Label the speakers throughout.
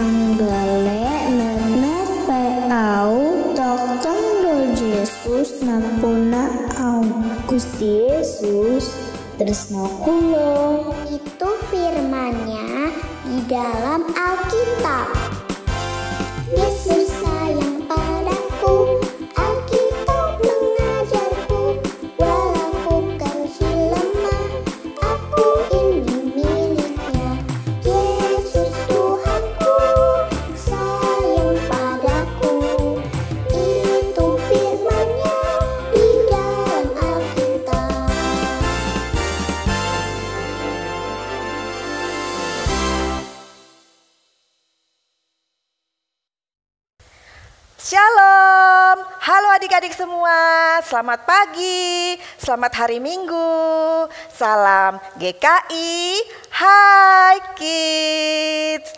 Speaker 1: Anggale net pau dokter Yesus nampuna au. Gusti Yesus tresno kula.
Speaker 2: Itu firman-Nya di dalam Alkitab. Yesus sayang padaku, Alkitab mengajarku, walau kecil lemah, aku ini miliknya. Yesus Tuhanku, sayang padaku, itu firman-Nya di dalam Alkitab.
Speaker 3: Shalom, halo adik-adik semua, selamat pagi, selamat hari Minggu, salam GKI, hai kids.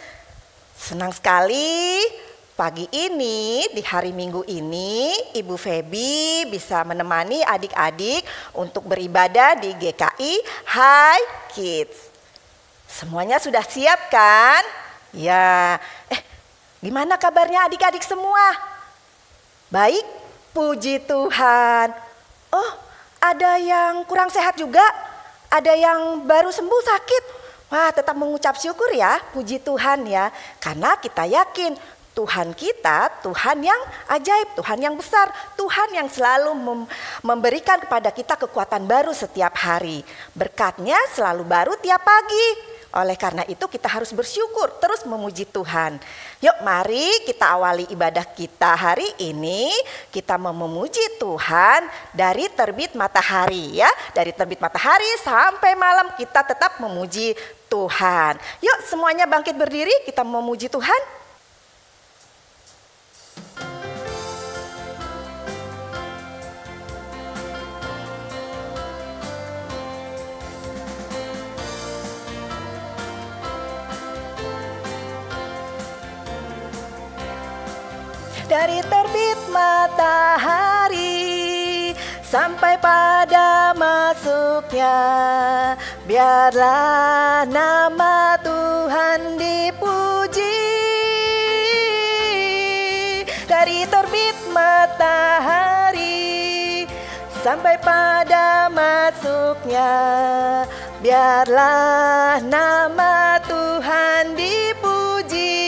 Speaker 3: Senang sekali pagi ini, di hari Minggu ini, Ibu Feby bisa menemani adik-adik untuk beribadah di GKI, hai kids. Semuanya sudah siap kan? Ya, gimana kabarnya adik-adik semua? Baik, puji Tuhan. Oh, ada yang kurang sehat juga? Ada yang baru sembuh sakit? Wah, tetap mengucap syukur ya, puji Tuhan ya. Karena kita yakin Tuhan kita, Tuhan yang ajaib, Tuhan yang besar, Tuhan yang selalu memberikan kepada kita kekuatan baru setiap hari. Berkatnya selalu baru tiap pagi. Oleh karena itu kita harus bersyukur, terus memuji Tuhan. Yuk mari kita awali ibadah kita hari ini. Kita memuji Tuhan dari terbit matahari ya. Dari terbit matahari sampai malam kita tetap memuji Tuhan. Yuk semuanya bangkit berdiri, kita memuji Tuhan. Dari terbit matahari sampai pada masuknya, biarlah nama Tuhan dipuji. Dari terbit matahari sampai pada masuknya, biarlah nama Tuhan dipuji.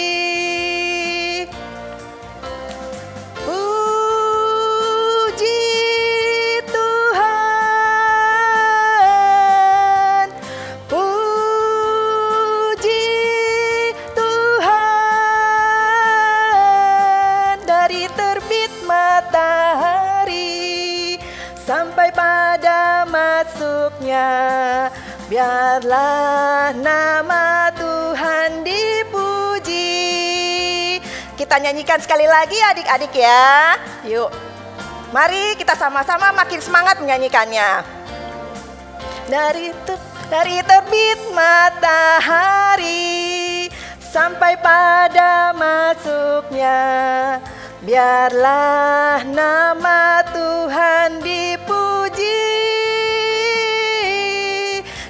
Speaker 3: Sampai pada masuknya, biarlah nama Tuhan dipuji. Kita nyanyikan sekali lagi adik-adik ya. Yuk, mari kita sama-sama makin semangat menyanyikannya. Dari terbit matahari sampai pada masuknya, biarlah nama Tuhan dipuji.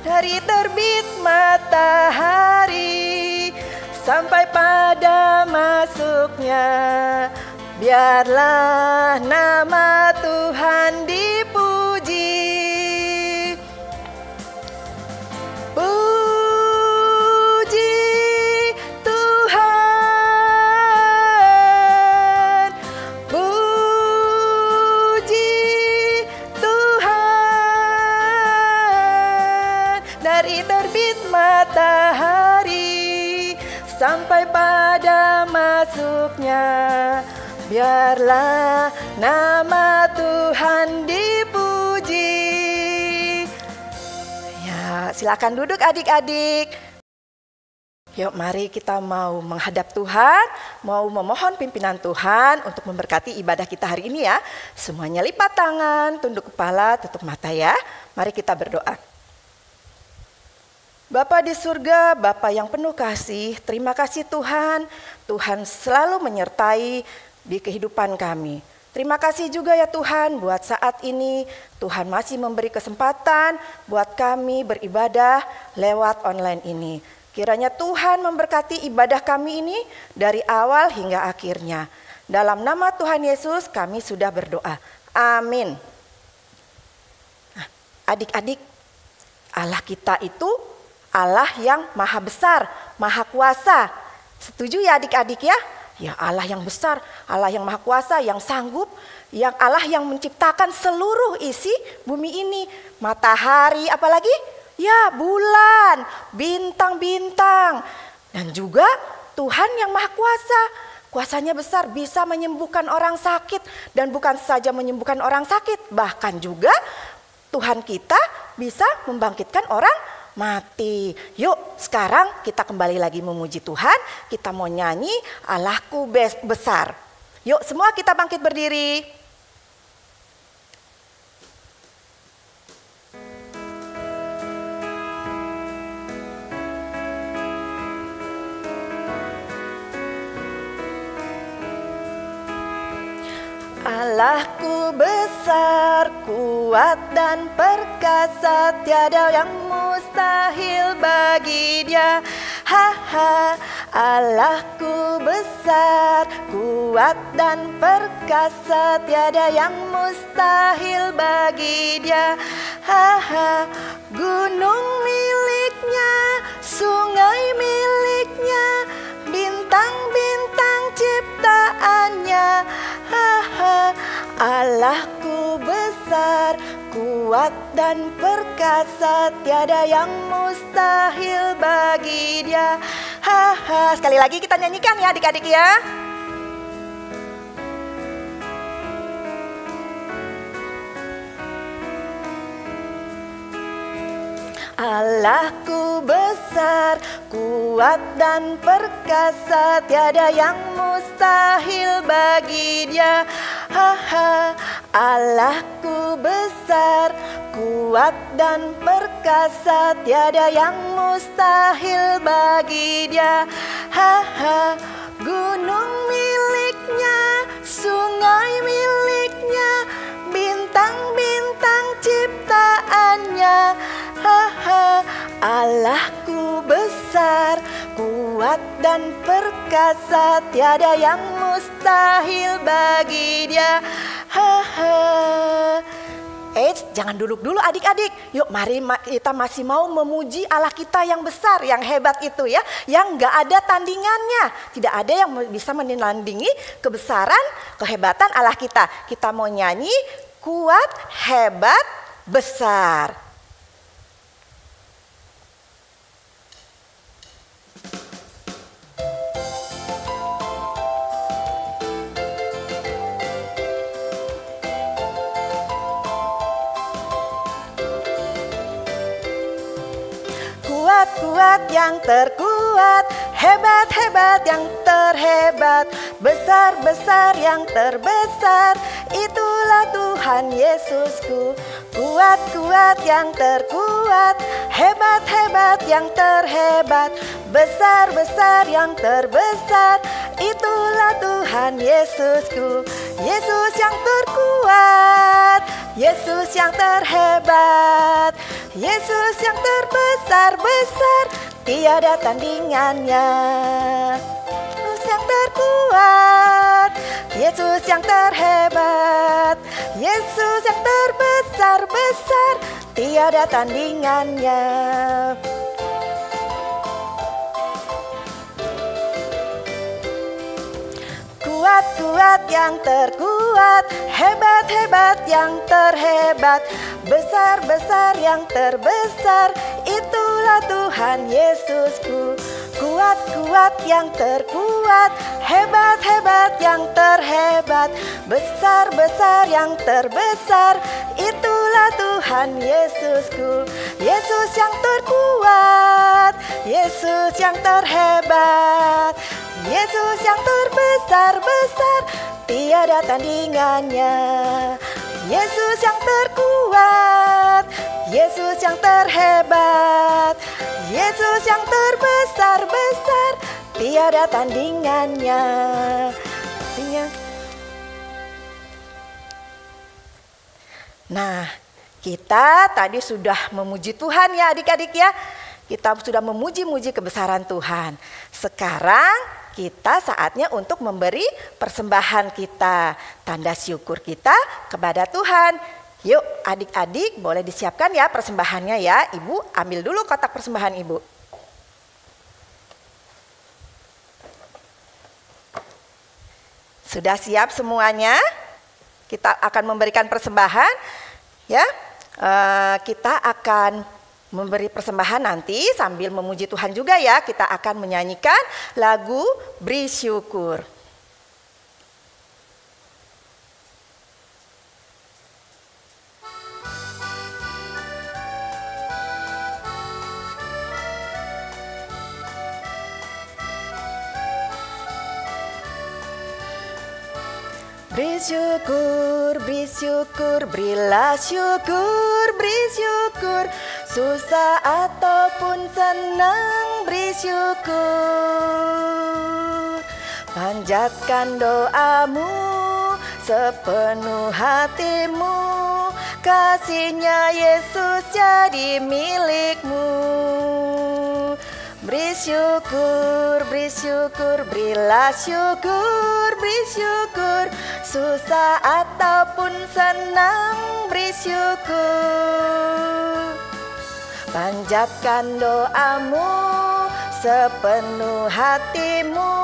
Speaker 3: Dari terbit matahari sampai pada masuknya, biarlah nama Tuhan dipuji. Matahari sampai pada masuknya, biarlah nama Tuhan dipuji. Ya, silakan duduk adik-adik. Yuk mari kita mau menghadap Tuhan, mau memohon pimpinan Tuhan untuk memberkati ibadah kita hari ini ya. Semuanya lipat tangan, tunduk kepala, tutup mata ya. Mari kita berdoa. Bapa di surga, Bapa yang penuh kasih, terima kasih Tuhan. Tuhan selalu menyertai di kehidupan kami. Terima kasih juga ya Tuhan buat saat ini Tuhan masih memberi kesempatan buat kami beribadah lewat online ini. Kiranya Tuhan memberkati ibadah kami ini dari awal hingga akhirnya. Dalam nama Tuhan Yesus kami sudah berdoa. Amin. Nah, adik-adik, Allah kita itu Allah yang maha besar, maha kuasa. Setuju ya adik-adik ya? Ya, Allah yang besar, Allah yang maha kuasa, yang sanggup, yang Allah yang menciptakan seluruh isi bumi ini. Matahari, apalagi? Ya, bulan, bintang-bintang. Dan juga Tuhan yang maha kuasa. Kuasanya besar, bisa menyembuhkan orang sakit. Dan bukan saja menyembuhkan orang sakit, bahkan juga Tuhan kita bisa membangkitkan orang mati. Yuk, sekarang kita kembali lagi memuji Tuhan. Kita mau nyanyi Allahku besar. Yuk, semua kita bangkit berdiri. Allahku besar, kuat dan perkasa, tiada yang mustahil bagi Dia. Ha ha. Allahku besar, kuat dan perkasa, tiada yang mustahil bagi Dia. Ha ha. Gunung miliknya, sungai miliknya, bintang-bintang ciptaannya. Ha ha. Allahku besar, kuat dan perkasa, tiada yang mustahil bagi Dia. Ha ha. Sekali lagi kita nyanyikan ya adik-adik ya. Allahku besar, kuat dan perkasa, tiada yang mustahil bagi Dia. Ha ha. Allahku besar, kuat dan perkasa, tiada yang mustahil bagi Dia. Ha ha. Gunung miliknya, sungai miliknya, bintang-bintang ciptaannya. Ha ha. Allahku besar, kuat dan perkasa, tiada yang mustahil bagi Dia. Ha ha. Jangan duduk dulu adik-adik. Yuk mari kita masih mau memuji Allah kita yang besar, yang hebat itu ya. Yang gak ada tandingannya. Tidak ada yang bisa menandingi kebesaran, kehebatan Allah kita. Kita mau nyanyi kuat, hebat, besar. Kuat yang terkuat, hebat-hebat yang terhebat, besar-besar yang terbesar, itulah Tuhan Yesusku. Kuat-kuat yang terkuat, hebat-hebat yang terhebat, besar-besar yang terbesar, itulah Tuhan Yesusku. Yesus yang terkuat, Yesus yang terhebat, Yesus yang terbesar-besar, tiada tandingannya. Yesus yang terkuat, Yesus yang terhebat, Yesus yang terbesar-besar, tiada tandingannya. Kuat-kuat yang terkuat, hebat-hebat yang terhebat, besar-besar yang terbesar, itulah Tuhan Yesusku. Kuat-kuat yang terkuat, hebat-hebat yang terhebat, besar-besar yang terbesar, itulah Tuhan Yesusku. Yesus yang terkuat, Yesus yang terhebat, Yesus yang terbesar-besar, tiada tandingannya. Yesus yang terkuat, Yesus yang terhebat, Yesus yang terbesar-besar, tiada tandingannya. Nah, kita tadi sudah memuji Tuhan ya adik-adik ya. kita sudah memuji-muji kebesaran Tuhan. Sekarang kita saatnya untuk memberi persembahan kita, tanda syukur kita kepada Tuhan. Yuk adik-adik boleh disiapkan ya persembahannya ya. Ibu ambil dulu kotak persembahan Ibu. Sudah siap semuanya? Kita akan memberikan persembahan ya. Kita akan memberi persembahan nanti sambil memuji Tuhan juga ya. Kita akan menyanyikan lagu Beri Syukur. Beri syukur, beri syukur, berilah syukur, beri syukur. Susah ataupun senang, beri syukur. Panjatkan doamu sepenuh hatimu, kasih-Nya Yesus jadi milikmu. Beri syukur, berilah syukur, beri syukur. Susah ataupun senang, beri syukur. Panjatkan doamu sepenuh hatimu,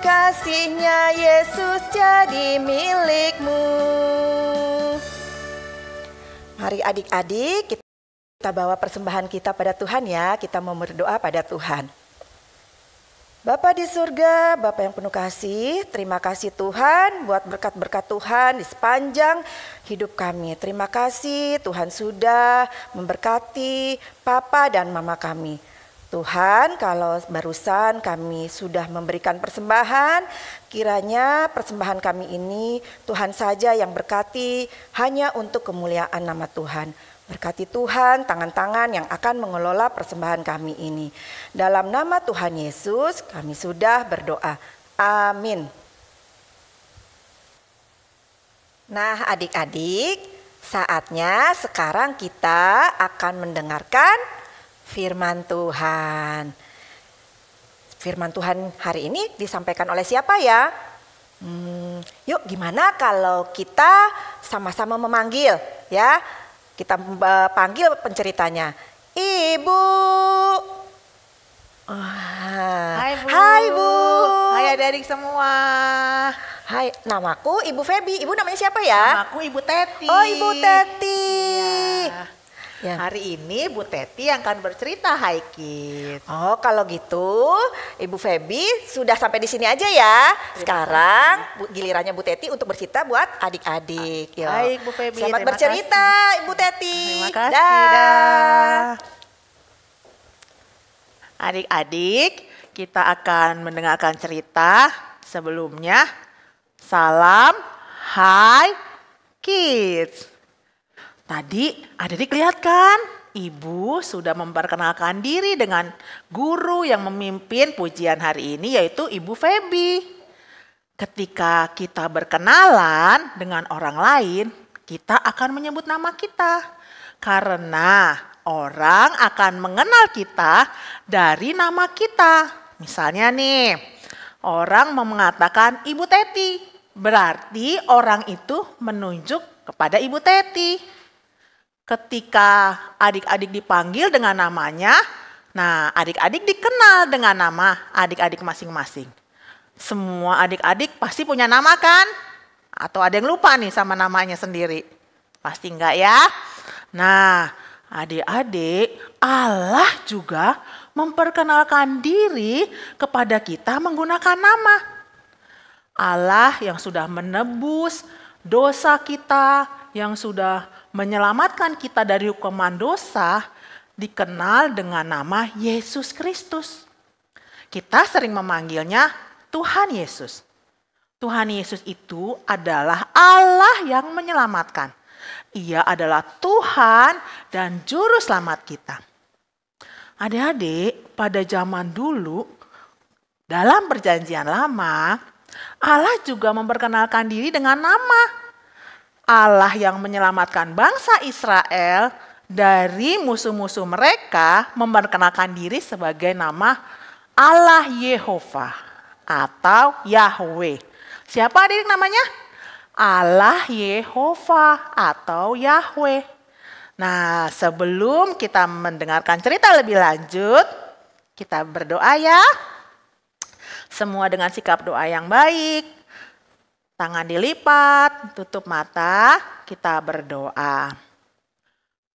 Speaker 3: kasih-Nya Yesus jadi milikmu. Mari adik-adik kita bawa persembahan kita pada Tuhan ya. Kita mau berdoa pada Tuhan. Bapa di surga, Bapa yang penuh kasih, terima kasih Tuhan buat berkat-berkat Tuhan di sepanjang hidup kami. Terima kasih Tuhan sudah memberkati Papa dan Mama kami. Tuhan, kalau barusan kami sudah memberikan persembahan, kiranya persembahan kami ini Tuhan saja yang berkati hanya untuk kemuliaan nama Tuhan. Berkati Tuhan tangan-tangan yang akan mengelola persembahan kami ini. Dalam nama Tuhan Yesus kami sudah berdoa. Amin. Nah adik-adik, saatnya sekarang kita akan mendengarkan firman Tuhan. Firman Tuhan hari ini disampaikan oleh siapa ya? Yuk gimana kalau kita sama-sama memanggil ya? Kita panggil penceritanya. Ibu.
Speaker 4: Hai Bu.
Speaker 3: Hai Bu.
Speaker 4: Hai adik-adik semua.
Speaker 3: Hai, namaku Ibu Febi. Ibu namanya siapa ya?
Speaker 4: Namaku Ibu Teti.
Speaker 3: Oh Ibu Teti.
Speaker 4: Ya. Hari ini Bu Teti yang akan bercerita, Hai Kids.
Speaker 3: Oh kalau gitu Ibu Febi sudah sampai di sini aja ya. Sekarang gilirannya Bu Teti untuk bercerita buat adik-adik.
Speaker 4: Baik Bu Febi.
Speaker 3: Selamat bercerita kasih. Ibu Teti.
Speaker 4: Terima kasih. Dah. Adik-adik, kita akan mendengarkan cerita. Sebelumnya, salam Hai Kids. Tadi adik-adik lihat kan, Ibu sudah memperkenalkan diri dengan guru yang memimpin pujian hari ini yaitu Ibu Febi. Ketika kita berkenalan dengan orang lain, kita akan menyebut nama kita. Karena orang akan mengenal kita dari nama kita. Misalnya nih, orang mengatakan Ibu Teti, berarti orang itu menunjuk kepada Ibu Teti. Ketika adik-adik dipanggil dengan namanya, nah adik-adik dikenal dengan nama adik-adik masing-masing. Semua adik-adik pasti punya nama kan? Atau ada yang lupa nih sama namanya sendiri? Pasti enggak ya? Nah adik-adik, Allah juga memperkenalkan diri kepada kita menggunakan nama. Allah yang sudah menebus dosa kita, yang sudah menyelamatkan kita dari hukuman dosa, dikenal dengan nama Yesus Kristus. Kita sering memanggilnya Tuhan Yesus. Tuhan Yesus itu adalah Allah yang menyelamatkan. Ia adalah Tuhan dan Juru Selamat kita. Adik-adik, pada zaman dulu, dalam Perjanjian Lama, Allah juga memperkenalkan diri dengan nama. Allah yang menyelamatkan bangsa Israel dari musuh-musuh mereka memperkenalkan diri sebagai nama Allah Yehova atau Yahweh. Siapa adik namanya? Allah Yehova atau Yahweh. Nah, sebelum kita mendengarkan cerita lebih lanjut, kita berdoa ya. Semua dengan sikap doa yang baik. Tangan dilipat, tutup mata, kita berdoa.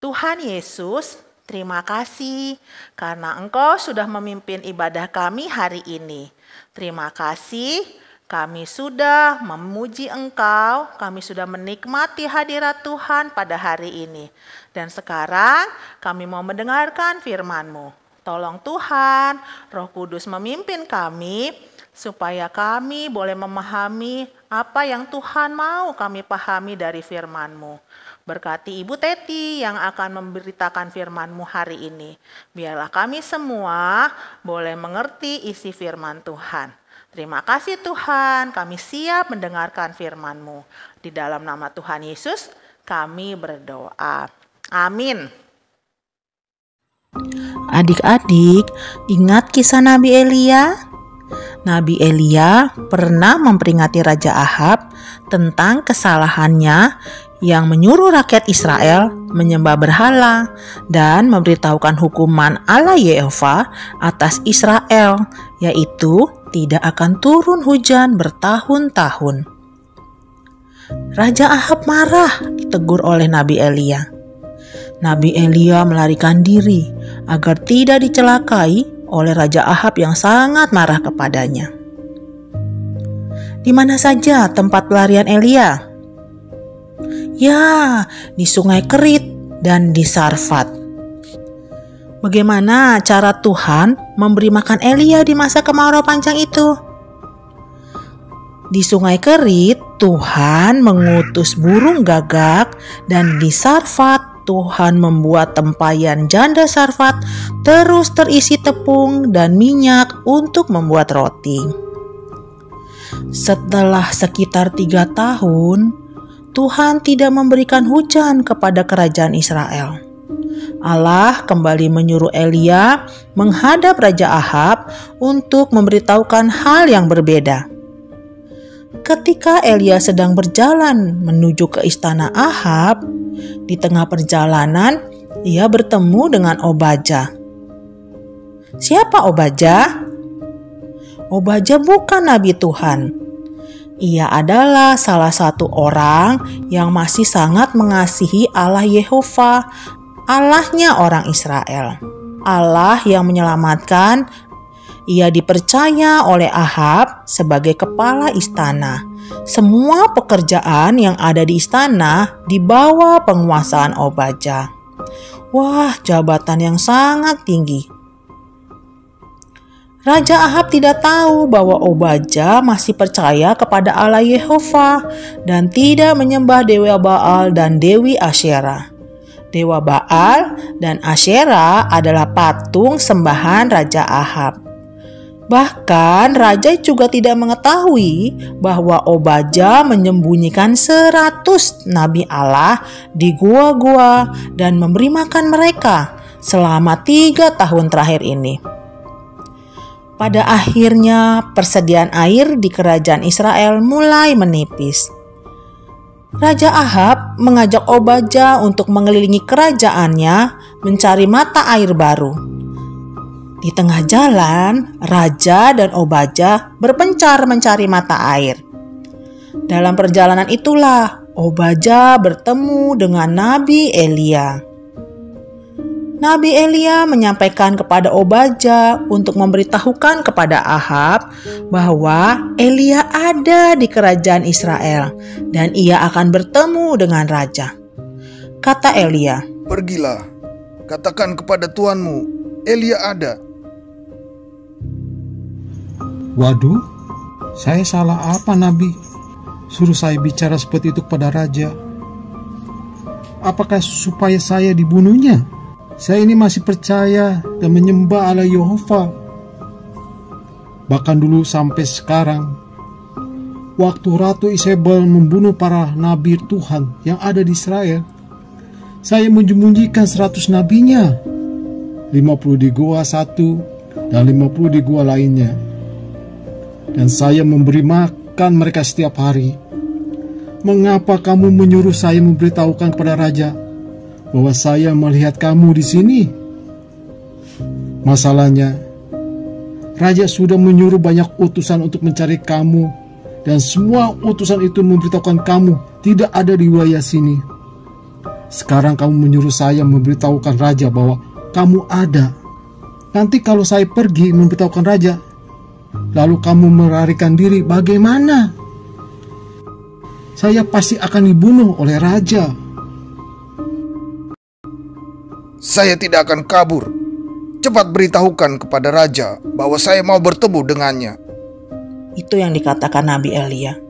Speaker 4: Tuhan Yesus, terima kasih karena Engkau sudah memimpin ibadah kami hari ini. Terima kasih kami sudah memuji Engkau, kami sudah menikmati hadirat Tuhan pada hari ini. Dan sekarang kami mau mendengarkan firman-Mu. Tolong Tuhan, Roh Kudus memimpin kami supaya kami boleh memahami apa yang Tuhan mau kami pahami dari firman-Mu. Berkati Ibu Teti yang akan memberitakan firman-Mu hari ini. Biarlah kami semua boleh mengerti isi firman Tuhan. Terima kasih Tuhan, kami siap mendengarkan firman-Mu. Di dalam nama Tuhan Yesus kami berdoa. Amin.
Speaker 5: Adik-adik, ingat kisah Nabi Elia? Nabi Elia pernah memperingati Raja Ahab tentang kesalahannya yang menyuruh rakyat Israel menyembah berhala dan memberitahukan hukuman Allah Yehova atas Israel, yaitu tidak akan turun hujan bertahun-tahun. Raja Ahab marah ditegur oleh Nabi Elia. Nabi Elia melarikan diri agar tidak dicelakai oleh Raja Ahab yang sangat marah kepadanya. Di mana saja tempat pelarian Elia? Ya, di Sungai Kerit dan di Sarfat. Bagaimana cara Tuhan memberi makan Elia di masa kemarau panjang itu? Di Sungai Kerit, Tuhan mengutus burung gagak, dan di Sarfat, Tuhan membuat tempayan janda Sarfat terus terisi tepung dan minyak untuk membuat roti. Setelah sekitar 3 tahun, Tuhan tidak memberikan hujan kepada kerajaan Israel. Allah kembali menyuruh Elia menghadap Raja Ahab untuk memberitahukan hal yang berbeda. Ketika Elia sedang berjalan menuju ke istana Ahab, di tengah perjalanan ia bertemu dengan Obadja. Siapa Obadja? Obadja bukan nabi Tuhan. Ia adalah salah satu orang yang masih sangat mengasihi Allah Yehova, Allahnya orang Israel. Allah yang menyelamatkan. Ia dipercaya oleh Ahab sebagai kepala istana. Semua pekerjaan yang ada di istana di bawah penguasaan Obadja. Wah, jabatan yang sangat tinggi. Raja Ahab tidak tahu bahwa Obadja masih percaya kepada Allah Yehova dan tidak menyembah dewa Baal dan Dewi Asyera. Dewa Baal dan Asyera adalah patung sembahan Raja Ahab. Bahkan raja juga tidak mengetahui bahwa Obadja menyembunyikan 100 nabi Allah di gua-gua dan memberi makan mereka selama 3 tahun terakhir ini. Pada akhirnya persediaan air di kerajaan Israel mulai menipis. Raja Ahab mengajak Obadja untuk mengelilingi kerajaannya mencari mata air baru. Di tengah jalan, Raja dan Obadja berpencar mencari mata air. Dalam perjalanan itulah Obadja bertemu dengan Nabi Elia. Nabi Elia menyampaikan kepada Obadja untuk memberitahukan kepada Ahab bahwa Elia ada di kerajaan Israel dan ia akan bertemu dengan raja. Kata Elia,
Speaker 6: "Pergilah, katakan kepada tuanmu, Elia ada."
Speaker 7: Waduh, saya salah apa Nabi? Suruh saya bicara seperti itu kepada raja. Apakah supaya saya dibunuhnya? Saya ini masih percaya dan menyembah Allah Yehova. Bahkan dulu sampai sekarang, waktu Ratu Isabel membunuh para nabi Tuhan yang ada di Israel, Saya menyembunyikan 100 nabinya, 50 di gua satu dan 50 di gua lainnya. Dan saya memberi makan mereka setiap hari. Mengapa kamu menyuruh saya memberitahukan kepada raja bahwa saya melihat kamu di sini? Masalahnya, raja sudah menyuruh banyak utusan untuk mencari kamu, dan semua utusan itu memberitahukan kamu tidak ada di wilayah sini. Sekarang kamu menyuruh saya memberitahukan raja bahwa kamu ada. Nanti kalau saya pergi memberitahukan raja, lalu kamu melarikan diri, bagaimana? Saya pasti akan dibunuh oleh raja.
Speaker 6: Saya tidak akan kabur. Cepat beritahukan kepada raja bahwa saya mau bertemu dengannya.
Speaker 5: Itu yang dikatakan Nabi Elia.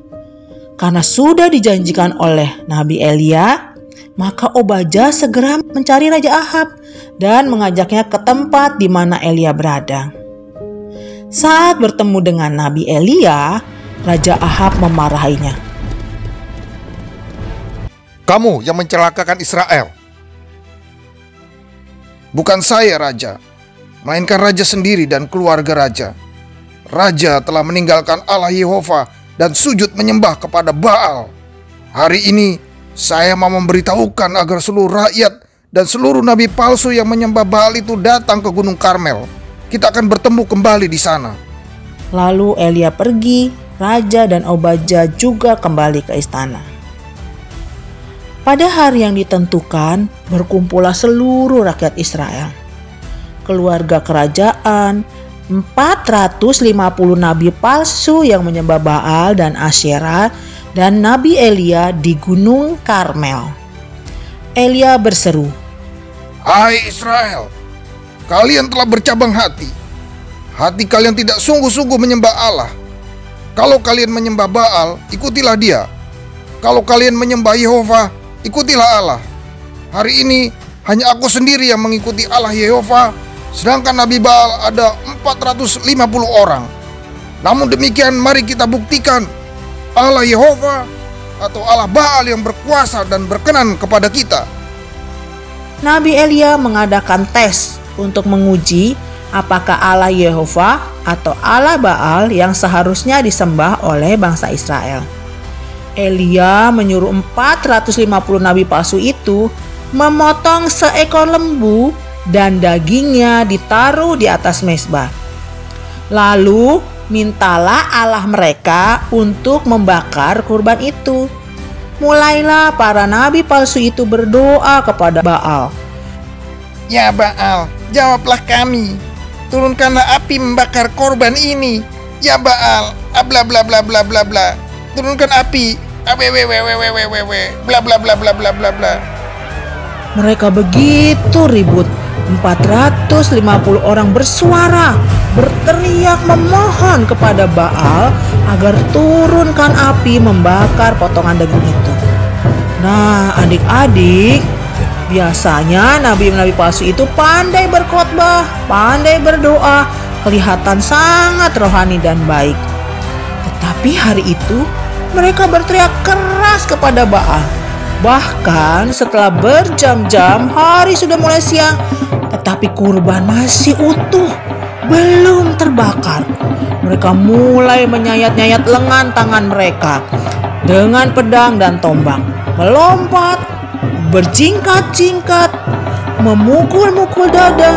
Speaker 5: Karena sudah dijanjikan oleh Nabi Elia, maka Obadja segera mencari Raja Ahab dan mengajaknya ke tempat di mana Elia berada. Saat bertemu dengan Nabi Elia, Raja Ahab memarahinya.
Speaker 6: Kamu yang mencelakakan Israel. Bukan saya raja, melainkan raja sendiri dan keluarga raja. Raja telah meninggalkan Allah Yehova dan sujud menyembah kepada Baal. Hari ini saya mau memberitahukan agar seluruh rakyat dan seluruh nabi palsu yang menyembah Baal itu datang ke Gunung Karmel. Kita akan bertemu kembali di sana.
Speaker 5: Lalu Elia pergi, raja dan Obadja juga kembali ke istana. Pada hari yang ditentukan, berkumpullah seluruh rakyat Israel. Keluarga kerajaan, 450 nabi palsu yang menyembah Baal dan Asyera, dan Nabi Elia di Gunung Karmel. Elia berseru,
Speaker 6: Hai Israel, kalian telah bercabang hati. Hati kalian tidak sungguh-sungguh menyembah Allah. Kalau kalian menyembah Baal, ikutilah dia. Kalau kalian menyembah Yehova, ikutilah Allah. Hari ini hanya aku sendiri yang mengikuti Allah Yehova, sedangkan Nabi Baal ada 450 orang. Namun demikian mari kita buktikan Allah Yehova atau Allah Baal yang berkuasa dan berkenan kepada kita.
Speaker 5: Nabi Elia mengadakan tes untuk menguji apakah Allah Yehova atau Allah Baal yang seharusnya disembah oleh bangsa Israel. Elia menyuruh 450 nabi palsu itu memotong seekor lembu dan dagingnya ditaruh di atas mezbah. Lalu mintalah Allah mereka untuk membakar kurban itu. Mulailah para nabi palsu itu berdoa kepada Baal.
Speaker 6: Ya Baal, jawablah kami. Turunkanlah api membakar korban ini. Ya Baal, bla bla bla bla bla bla. Turunkan api. Bla bla bla bla bla bla bla.
Speaker 5: Mereka begitu ribut. 450 orang bersuara, berteriak memohon kepada Baal agar turunkan api membakar potongan daging itu. Nah, adik-adik, biasanya nabi-nabi palsu itu pandai berkhotbah, pandai berdoa, kelihatan sangat rohani dan baik. Tetapi hari itu mereka berteriak keras kepada Baal. Bahkan setelah berjam-jam, hari sudah mulai siang, tetapi kurban masih utuh, belum terbakar. Mereka mulai menyayat-nyayat lengan tangan mereka dengan pedang dan tombak, melompat, berjingkat-jingkat, memukul-mukul dada.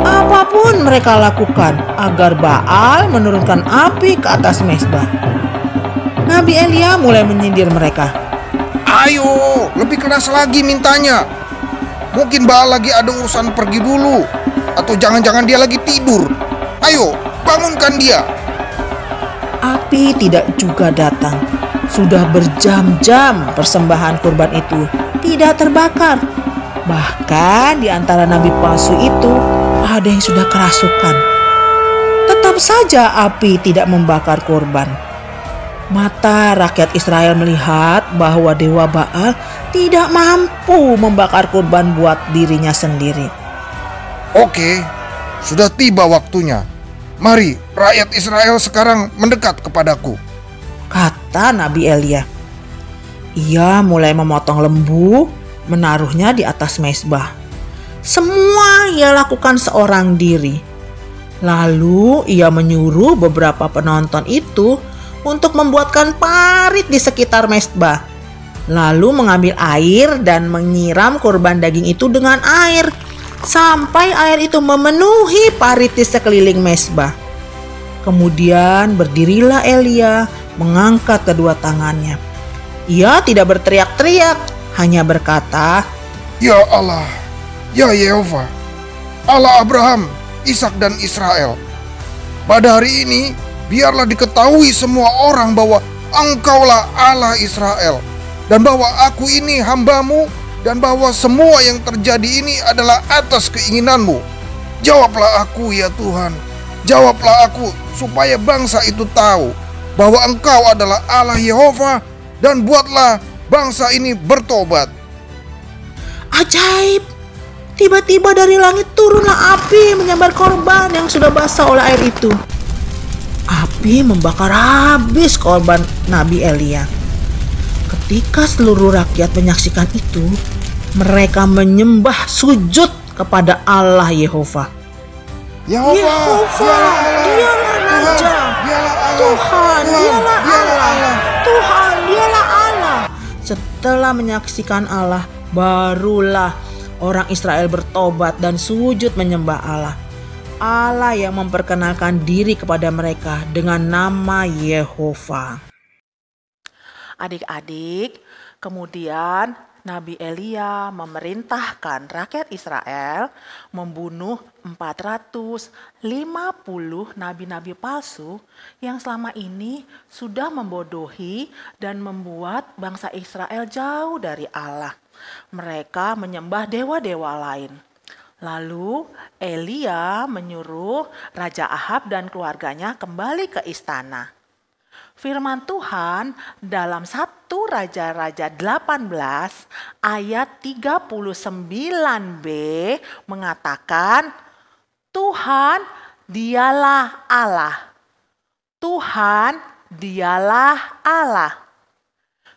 Speaker 5: Apapun mereka lakukan agar Baal menurunkan api ke atas mezbah. Nabi Elia mulai menyindir mereka.
Speaker 6: Ayo, lebih keras lagi mintanya. Mungkin Baal lagi ada urusan pergi dulu, atau jangan-jangan dia lagi tidur. Ayo, bangunkan dia.
Speaker 5: Api tidak juga datang. Sudah berjam-jam persembahan kurban itu tidak terbakar. Bahkan di antara nabi palsu itu ada yang sudah kerasukan. Tetap saja api tidak membakar kurban. Mata rakyat Israel melihat bahwa Dewa Baal tidak mampu membakar kurban buat dirinya sendiri.
Speaker 6: Oke, sudah tiba waktunya. Mari rakyat Israel sekarang mendekat kepadaku,
Speaker 5: kata Nabi Elia. Ia mulai memotong lembu menaruhnya di atas mezbah. Semua ia lakukan seorang diri. Lalu ia menyuruh beberapa penonton itu untuk membuatkan parit di sekitar mezbah. Lalu mengambil air dan menyiram kurban daging itu dengan air sampai air itu memenuhi parit di sekeliling mezbah. Kemudian berdirilah Elia mengangkat kedua tangannya. Ia tidak berteriak-teriak, hanya berkata,
Speaker 6: Ya Allah, ya Yehova, Allah Abraham, Ishak dan Israel. Pada hari ini, biarlah diketahui semua orang bahwa Engkaulah Allah Israel, dan bahwa aku ini hamba-Mu, dan bahwa semua yang terjadi ini adalah atas keinginan-Mu. Jawablah aku ya Tuhan, jawablah aku, supaya bangsa itu tahu bahwa Engkau adalah Allah Yehova, dan buatlah bangsa ini bertobat.
Speaker 5: ajaib! Tiba-tiba dari langit turunlah api menyambar korban yang sudah basah oleh air itu. Api membakar habis korban Nabi Elia. Ketika seluruh rakyat menyaksikan itu, mereka menyembah sujud kepada Allah Yehova. Yehova, dialah Raja. Tuhan, dialah Allah. Tuhan, dialah Allah. Setelah menyaksikan Allah, barulah orang Israel bertobat dan sujud menyembah Allah. Allah yang memperkenalkan diri kepada mereka dengan nama Yehova.
Speaker 4: Adik-adik, kemudian Nabi Elia memerintahkan rakyat Israel membunuh 450 nabi-nabi palsu yang selama ini sudah membodohi dan membuat bangsa Israel jauh dari Allah. Mereka menyembah dewa-dewa lain. Lalu Elia menyuruh Raja Ahab dan keluarganya kembali ke istana. Firman Tuhan dalam 1 Raja-Raja 18 ayat 39b mengatakan, Tuhan dialah Allah. Tuhan dialah Allah.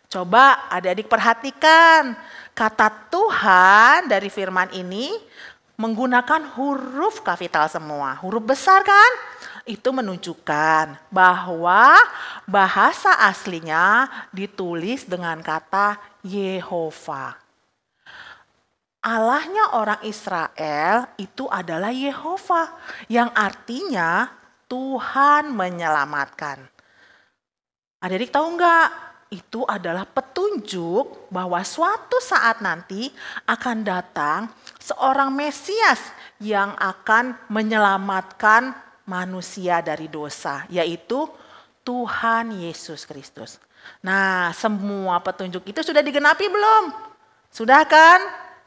Speaker 4: Coba adik-adik perhatikan, kata Tuhan dari firman ini menggunakan huruf kapital semua, huruf besar kan? Itu menunjukkan bahwa bahasa aslinya ditulis dengan kata Yehova. Allahnya orang Israel itu adalah Yehova, yang artinya Tuhan menyelamatkan. Adik-adik tahu enggak? Itu adalah petunjuk bahwa suatu saat nanti akan datang seorang Mesias yang akan menyelamatkan manusia dari dosa, yaitu Tuhan Yesus Kristus. Nah, semua petunjuk itu sudah digenapi belum? Sudah kan?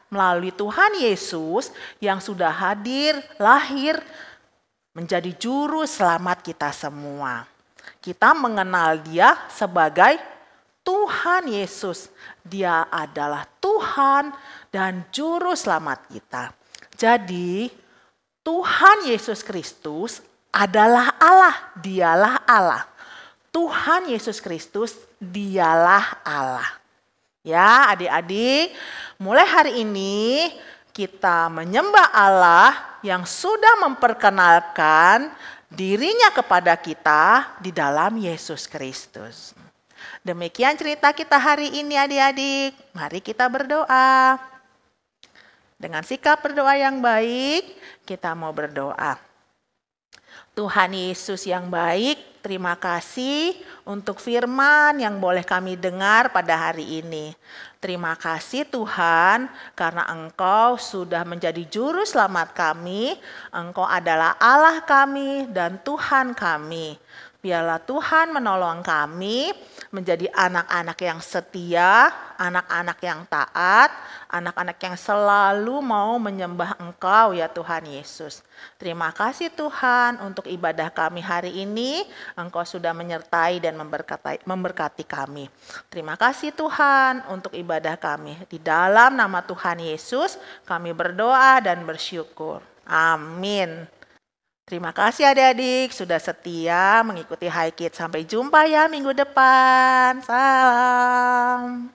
Speaker 4: Melalui Tuhan Yesus yang sudah hadir, lahir, menjadi juru selamat kita semua. Kita mengenal Dia sebagai Tuhan Yesus. Dia adalah Tuhan dan juru selamat kita. Jadi Tuhan Yesus Kristus adalah Allah, dialah Allah. Tuhan Yesus Kristus dialah Allah. Ya adik-adik, mulai hari ini kita menyembah Allah yang sudah memperkenalkan dirinya kepada kita di dalam Yesus Kristus. Demikian cerita kita hari ini adik-adik. Mari kita berdoa. Dengan sikap berdoa yang baik, kita mau berdoa. Tuhan Yesus yang baik, terima kasih untuk firman yang boleh kami dengar pada hari ini. Terima kasih Tuhan, karena Engkau sudah menjadi juru selamat kami. Engkau adalah Allah kami dan Tuhan kami. Biarlah Tuhan menolong kami menjadi anak-anak yang setia, anak-anak yang taat, anak-anak yang selalu mau menyembah Engkau ya Tuhan Yesus. Terima kasih Tuhan untuk ibadah kami hari ini. Engkau sudah menyertai dan memberkati kami. Terima kasih Tuhan untuk ibadah kami. Di dalam nama Tuhan Yesus kami berdoa dan bersyukur. Amin. Terima kasih adik-adik sudah setia mengikuti High Kids. Sampai jumpa ya minggu depan. Salam.